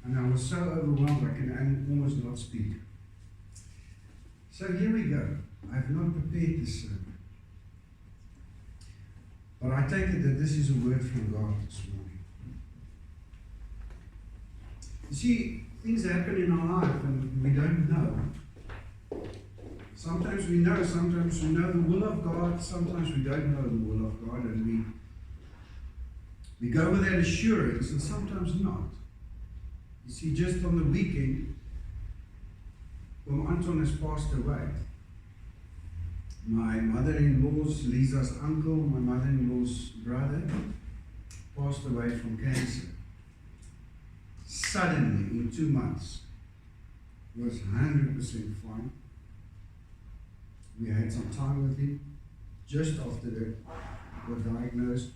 And I was so overwhelmed I can almost not speak. So here we go. I have not prepared this sermon. But I take it that this is a word from God this morning. You see, things happen in our life and we don't know. Sometimes we know the will of God, sometimes we don't know the will of God, and we go with that assurance, and sometimes not. You see, just on the weekend, when Anton has passed away, my mother-in-law's, Lisa's uncle, my mother-in-law's brother, passed away from cancer. Suddenly, in 2 months, he was 100% fine. We had some time with him just after they were diagnosed.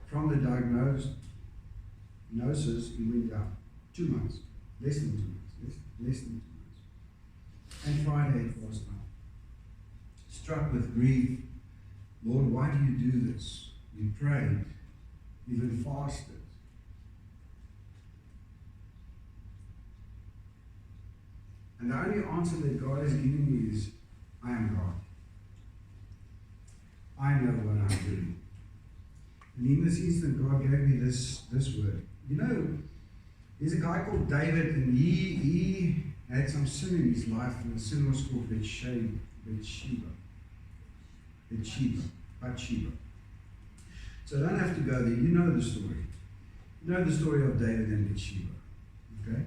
From the diagnosis, he went down. 2 months, less than 2 months, less than 2 months. And Friday it was now. Struck with grief, Lord, why do you do this? We prayed, even fasted. And the only answer that God has given me is, I am God. I know what I'm doing. And in this instant, God gave me this word. You know, there's a guy called David, and he had some sin in his life, and the sin was called Bathsheba. So I don't have to go there. You know the story. You know the story of David and Bathsheba. Okay?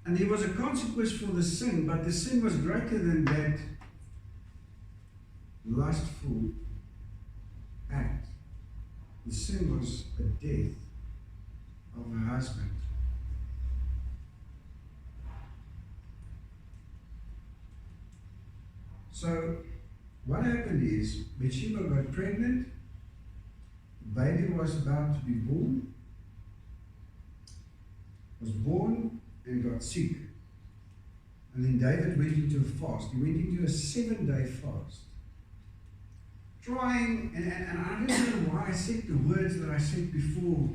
And there was a consequence for the sin, but the sin was greater than that lustful act. The sin was the death of her husband. So what happened is, Bathsheba got pregnant, the baby was about to be born, and got sick. And then David went into a fast. He went into a 7-day fast. Trying, and I don't know why I said the words that I said before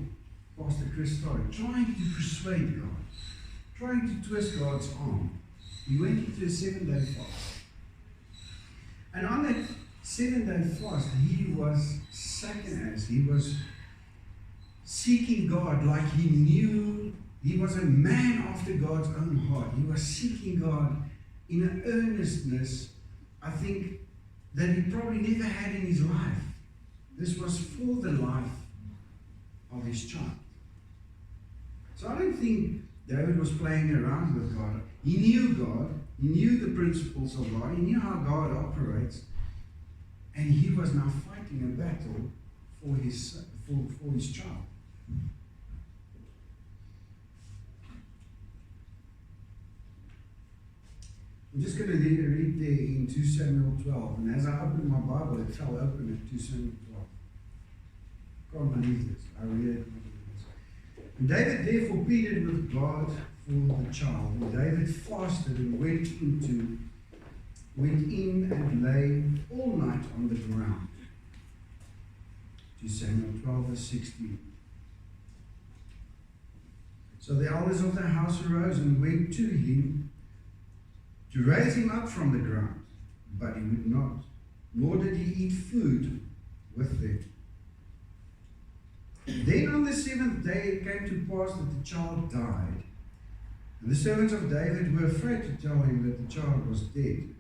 Pastor Chris started. Trying to persuade God. Trying to twist God's arm. He went into a 7-day fast. And on that 7-day fast, he was he was seeking God like he knew. He was a man after God's own heart. He was seeking God in an earnestness, I think, that he probably never had in his life. This was for the life of his child. So I don't think David was playing around with God. He knew God. He knew the principles of God. He knew how God operates. And he was now fighting a battle for his child. I'm just going to read there in 2 Samuel 12. And as I opened my Bible, it fell open at 2 Samuel 12. Can't believe this. I read it. And David therefore pleaded with God for the child. And David fasted and went in and lay all night on the ground. 2 Samuel 12 verse 16. So the elders of the house arose and went to him to raise him up from the ground, but he would not, nor did he eat food with them. Then on the 7th day it came to pass that the child died. And the servants of David were afraid to tell him that the child was dead.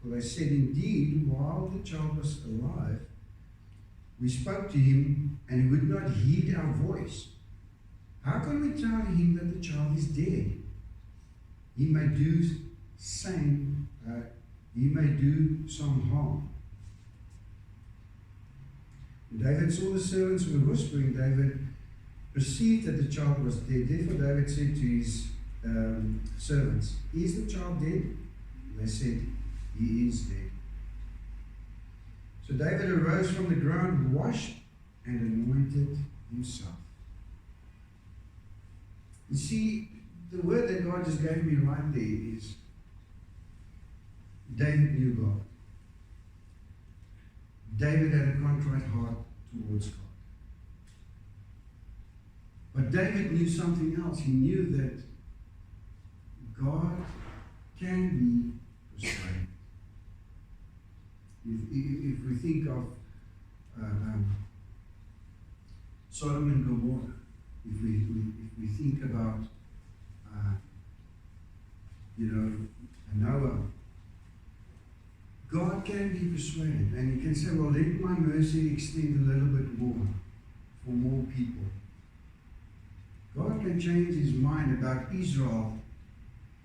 For they said, indeed, while the child was alive, we spoke to him, and he would not heed our voice. How can we tell him that the child is dead? He may do some harm. When David saw the servants were whispering, David perceived that the child was dead. Therefore David said to his servants, is the child dead? And they said, he is dead. So David arose from the ground, washed, and anointed himself. You see, the word that God just gave me right there is, David knew God. David had a contrite heart towards God. But David knew something else. He knew that God can be persuaded. If we think of Sodom and Gomorrah, if we think about Noah, God can be persuaded, and He can say, well, let my mercy extend a little bit more for more people. God can change His mind about Israel,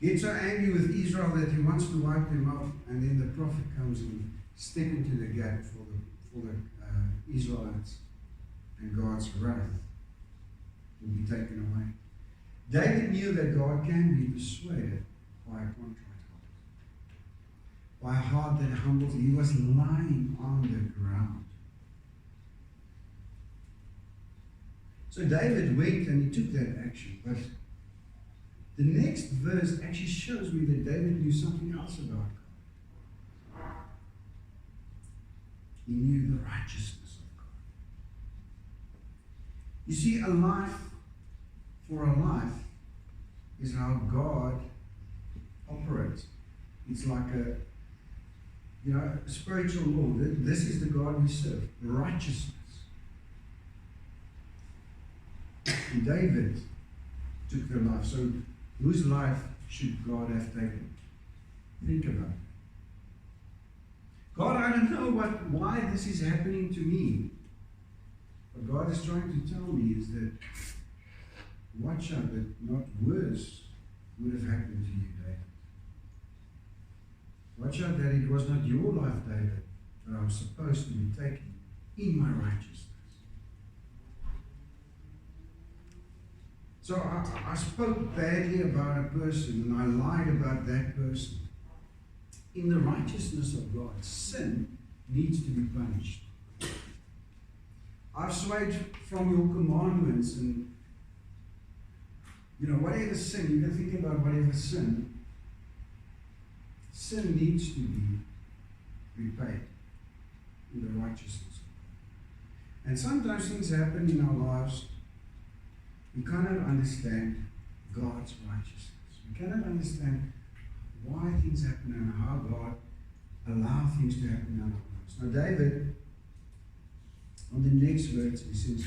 get so angry with Israel that He wants to wipe them out, and then the prophet comes and step into the gap for the Israelites, and God's wrath will be taken away. David knew that God can be persuaded by a contrite heart, by a heart that humbles. He was lying on the ground. So David went and he took that action. But the next verse actually shows me that David knew something else about God. He knew the righteousness of God. You see, a life for a life is how God operates. It's like a spiritual law. This is the God we serve. Righteousness. And David took their life. So whose life should God have taken? Think about it. God, I don't know why this is happening to me. What God is trying to tell me is that watch out that not worse would have happened to you, David. Watch out that it was not your life, David, but I was supposed to be taken in my righteousness. So I spoke badly about a person and I lied about that person. In the righteousness of God, sin needs to be punished. I've swayed from your commandments and whatever sin, you can think about whatever sin needs to be repaid in the righteousness of God. And sometimes things happen in our lives. We cannot understand God's righteousness. We cannot understand why things happen and how God allows things to happen in our lives. Now David, on the next verse, he says,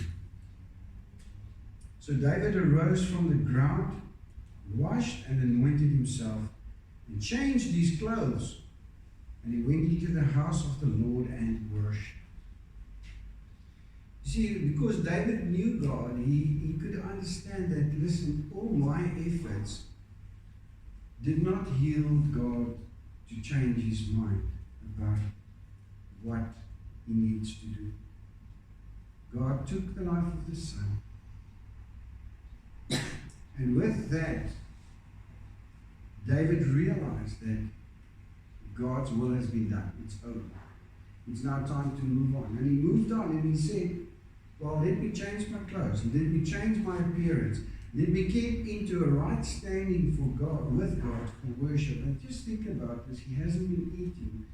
so David arose from the ground, washed and anointed himself, and changed his clothes. And he went into the house of the Lord and worshipped. You see, because David knew God, he could understand that, listen, all my efforts did not yield God to change his mind about what he needs to do. God took the life of the Son. And with that, David realized that God's will has been done. It's over. It's now time to move on. And he moved on and he said, well, let me change my clothes. Let me change my appearance. Let me get into a right standing with God for worship. And just think about this. He hasn't been eating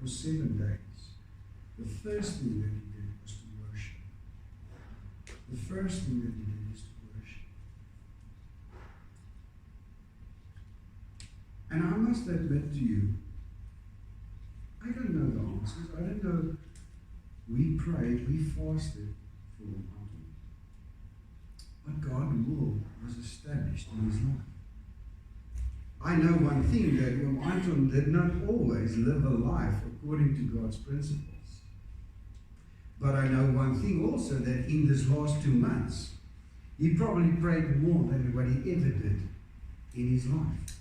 for 7 days. The first thing that he did was to worship. The first thing that he did is to worship. And I must admit to you, I don't know the answers. I don't know. We prayed, we fasted for a while. But God's will was established in his life. I know one thing, that Anton did not always live a life according to God's principles. But I know one thing also, that in this last 2 months, he probably prayed more than what he ever did in his life.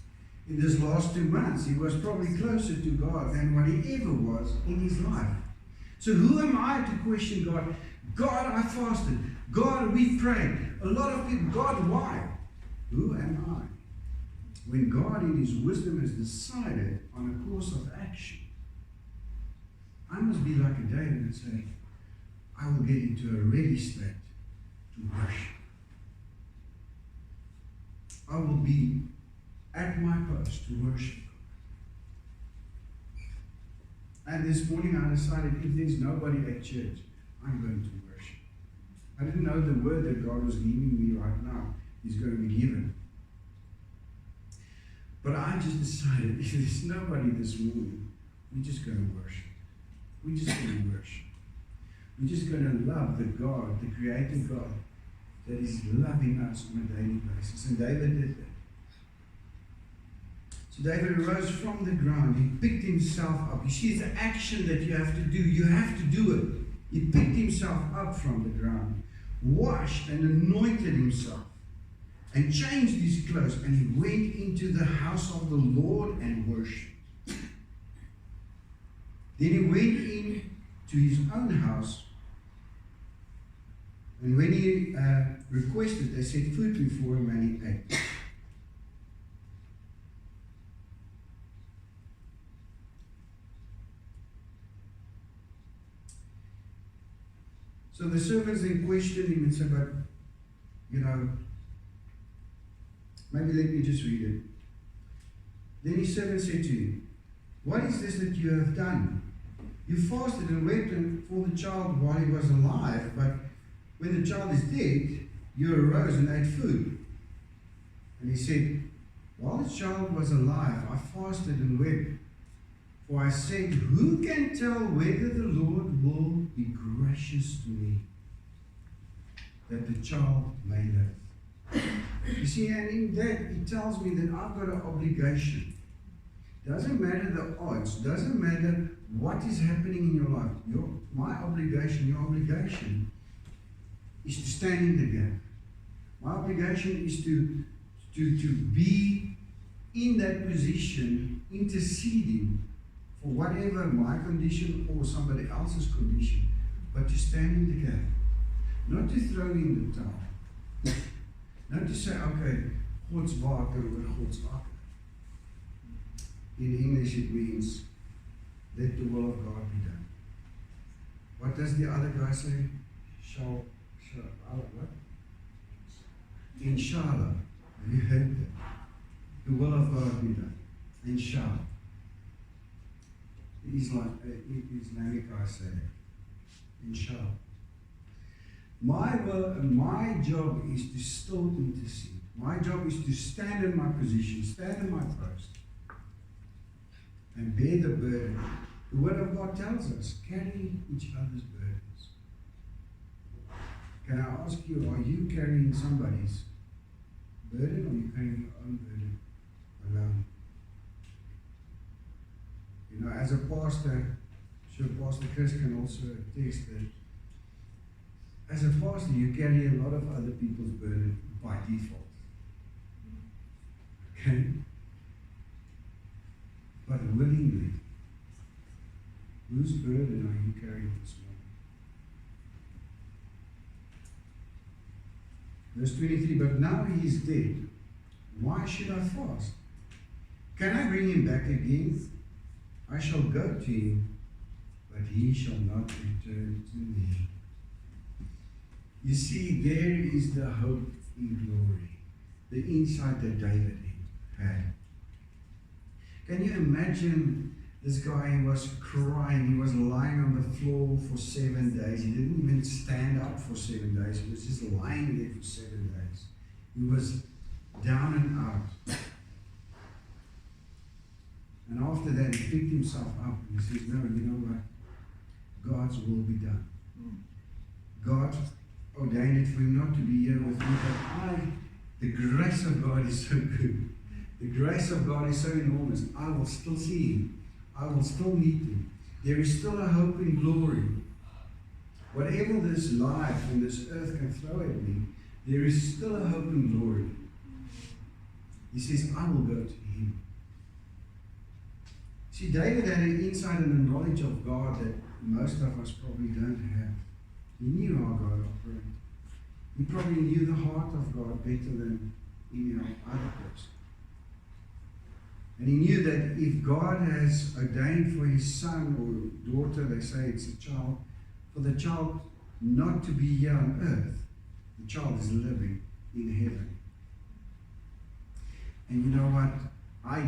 In this last 2 months, he was probably closer to God than what he ever was in his life. So who am I to question God? God, I fasted. God, we prayed. A lot of people, God, why? Who am I? When God in his wisdom has decided on a course of action, I must be like a David and say, I will get into a ready state to worship. I will be at my post to worship God. And this morning I decided, if there's nobody at church, I'm going to worship. I didn't know the word that God was giving me right now is going to be given. But I just decided, if there's nobody this morning, we're just going to worship. We're just going to worship. We're just going to love the God, the Creator God, that is loving us on a daily basis. And David did that. So David arose from the ground. He picked himself up. You see, it's an action that you have to do. You have to do it. He picked himself up from the ground, washed and anointed himself, and changed his clothes, and he went into the house of the Lord and worshipped. Then he went in to his own house, and when he requested, they set food before him, and he ate. So the servants then questioned him and said, but, maybe let me just read it. Then his servant said to him, what is this that you have done? You fasted and wept for the child while he was alive, but when the child is dead, you arose and ate food. And he said, while the child was alive, I fasted and wept. For I said, who can tell whether the Lord will be gracious to me, that the child may live? You see, and in that, it tells me that I've got an obligation. Doesn't matter the odds, doesn't matter what is happening in your life. My obligation, your obligation, is to stand in the gap. My obligation is to be in that position, interceding for whatever my condition or somebody else's condition, but to stand in the gap. Not to throw in the towel. Not to say, okay, God's water or God's akker. In English it means, let the will of God be done. What does the other guy say? What? Inshallah. Have you heard that? The will of God be done. Inshallah. Islamic guy say that. Inshallah. My job is to still intercede. My job is to stand in my position, stand in my post, and bear the burden. The Word of God tells us, carry each other's burdens. Can I ask you, are you carrying somebody's burden, or are you carrying your own burden alone? As a pastor, I'm sure Pastor Chris can also attest that as a pastor, you carry a lot of other people's burden by default. Okay? But willingly, whose burden are you carrying this morning? Verse 23, but now he is dead. Why should I fast? Can I bring him back again? I shall go to him, but he shall not return to me. You see, there is the hope in glory, the insight that David had. Can you imagine this guy? He was crying, he was lying on the floor for 7 days. He didn't even stand up for 7 days, he was just lying there for 7 days. He was down and out. And after that, he picked himself up and he says, no, you know what? God's will be done. God ordained it for him not to be here with me, but the grace of God is so good. The grace of God is so enormous. I will still see him. I will still meet him. There is still a hope in glory. Whatever this life and this earth can throw at me, there is still a hope in glory. He says, I will go to him. See, David had an insight and a knowledge of God that most of us probably don't have. He knew how God operated. He probably knew the heart of God better than any other person. And he knew that if God has ordained for his son or daughter, they say it's a child, for the child not to be here on earth, the child is living in heaven. And you know what?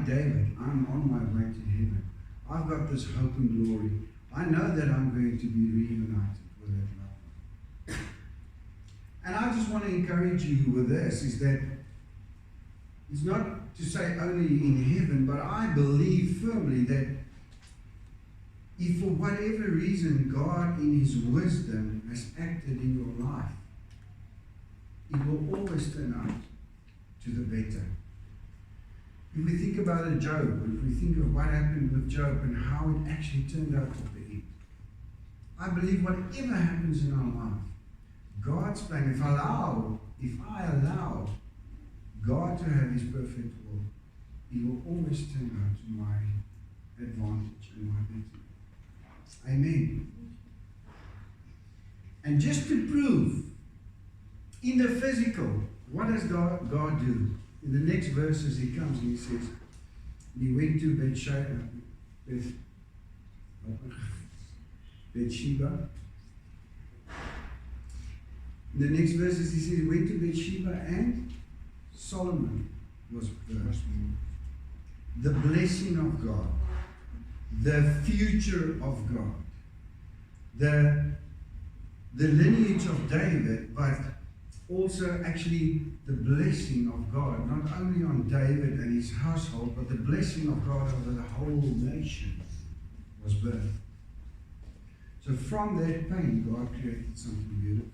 David, I'm on my way to heaven. I've got this hope and glory. I know that I'm going to be reunited with that loved one. And I just want to encourage you with this, is that it's not to say only in heaven, but I believe firmly that if for whatever reason God in His wisdom has acted in your life, it will always turn out to the better. If we think about it, Job, and if we think of what happened with Job and how it actually turned out at the end, I believe whatever happens in our life, God's plan, if I allow God to have His perfect will, it will always turn out to my advantage and my benefit. Amen. And just to prove, in the physical, what does God do? In the next verses He comes and He says, He went to Bathsheba. In the next verses He says, He went to Bathsheba and Solomon was birthed. The blessing of God, the future of God, the lineage of David, but also actually the blessing of God, not only on David and his household, but the blessing of God over the whole nation was birthed. So from that pain, God created something beautiful.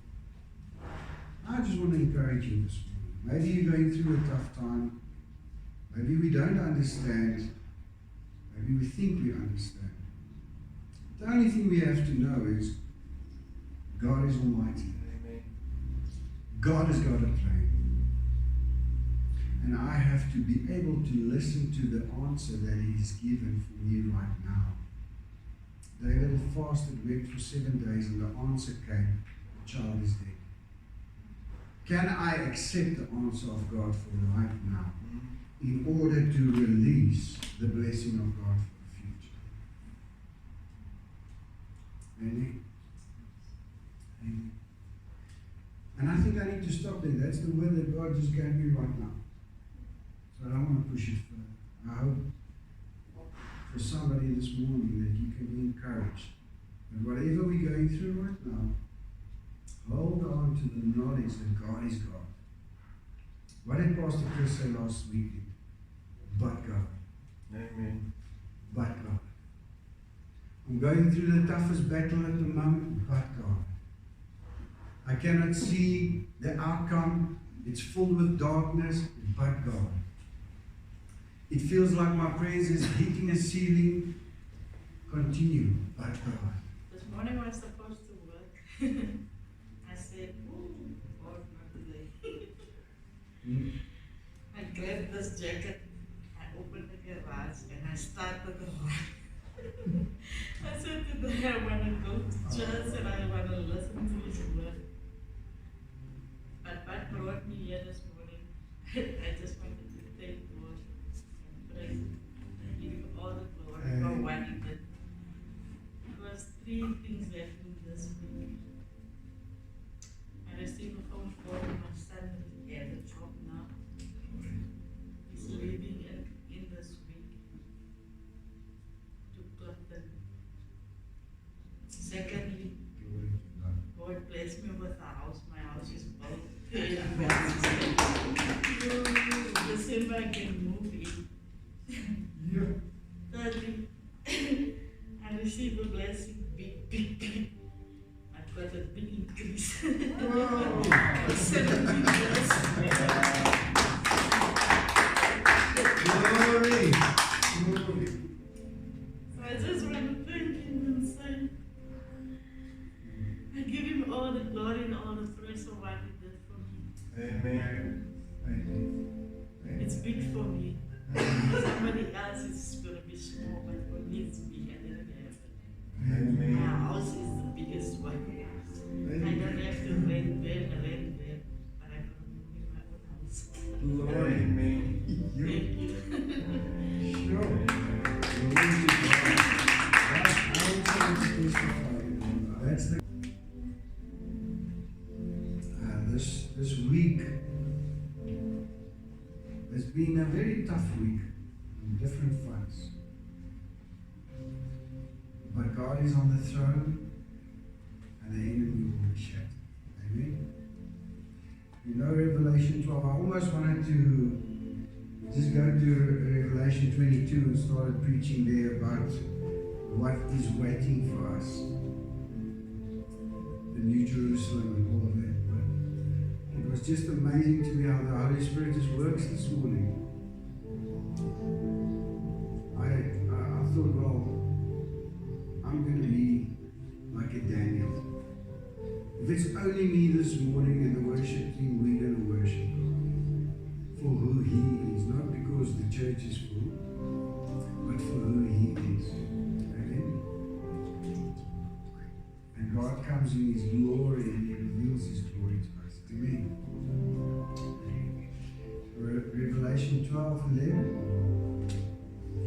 I just want to encourage you this morning. Maybe you're going through a tough time. Maybe we don't understand. Maybe we think we understand. The only thing we have to know is God is almighty. Amen. God has got a plan. And I have to be able to listen to the answer that He's given for me right now. David had fasted, wept for 7 days, and the answer came, the child is dead. Can I accept the answer of God for right now in order to release the blessing of God for the future? Amen. Amen. And I think I need to stop there. That's the word that God just gave me right now. So I don't want to push it further. I hope for somebody this morning that you can be encouraged. And whatever we're going through right now, hold on to the knowledge that God is God. What did Pastor Chris say last week? But God. Amen. But God. I'm going through the toughest battle at the moment, but God. I cannot see the outcome. It's filled with darkness, but God. It feels like my prayers is hitting a ceiling. Continue, but God. This morning I was supposed to work. I said, Lord, not today. I grabbed this jacket, I opened the garage, and I started the run. I said today I want to go to church and I want to listen to His word. But what brought me here this morning, I just wanted to thank God and praise Him and give Him all the glory for what He did. Because 3 things left me this week. I received a phone call from my son at the job now. He's leaving in this week to Clifton. Secondly, God blessed me with a house. My house is built. December I can move in. Thirdly, I received a blessing, big. I've got a big increase. 17 years. Glory. So I just want to thank Him and say, I give Him all the glory and all the praise for what He did for me. Amen. It's big for me. Somebody else it's going to be small, but for me it's big. I didn't have it. Amen. My house is the biggest one. I don't have to rent there, but I can live in my own house. Glory. Amen. Thank you. Sure. Glory to God. That's the this week has been a very tough week on different fronts. But God is on the throne and the enemy will be shattered. Amen. You know Revelation 12. I almost wanted to just go to Revelation 22 and started preaching there about what is waiting for us. The New Jerusalem and all of that. But it was just amazing to me how the Holy Spirit just works this morning. I thought, well, I'm going to be like a Daniel. If it's only me this morning and the worship team, we're going to worship God for who He is, not because the church is full, but for who He is. Amen. And God comes in His glory and He reveals His glory to us. Amen. Revelation 12:11.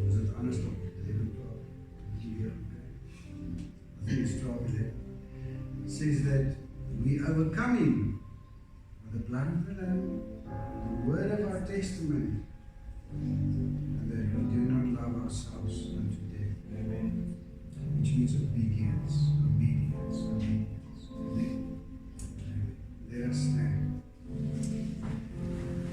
Was it honest? 11, 12. Did you hear? I think it's 12:11. It says that we overcome Him by the blood of the Lamb, the word of our testimony, and that we do not love ourselves unto death. Amen. Which means obedience, obedience, obedience. Amen. Let us